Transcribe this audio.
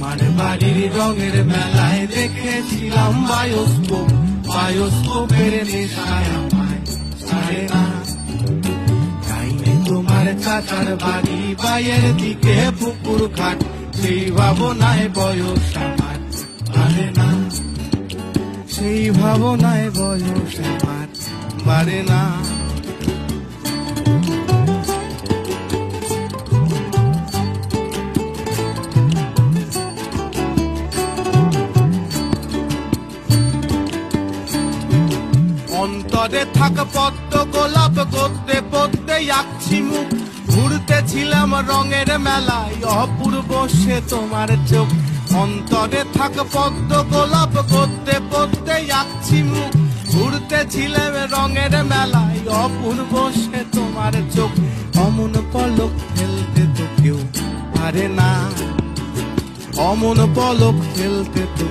আমার বাড়ির রঙের মেলায় দেখেছিলাম বায়োস্কোপ, বায়োস্কোপের নেশায় আমায় ছাড়ে না। যাইনি তোমার চাচার বাড়ি, বাইয়ের দিকে পুকুর ঘাট, সেই ভাবনায় বয়স আমার বাড়ে না, সেই ভাবনায় বয়স আমার বাড়ে না। অন্তরে থাক পদ্ম গোলাপ, করতে পড়তে আঁকছি মুখ, ঘুরতেছিলাম রঙের মেলায়, অপূর্ব সে তোমার চোখ। অন্তরে থাক পদ্ম গোলাপ, করতে পড়তে আঁকছি মুখ, ঘুরতেছিলাম রঙের মেলায়, অপূর্ব সে তোমার চোখ। অমন পলক ফেলতে তো কেউ পারে না, অমন পলক ফেলতে তো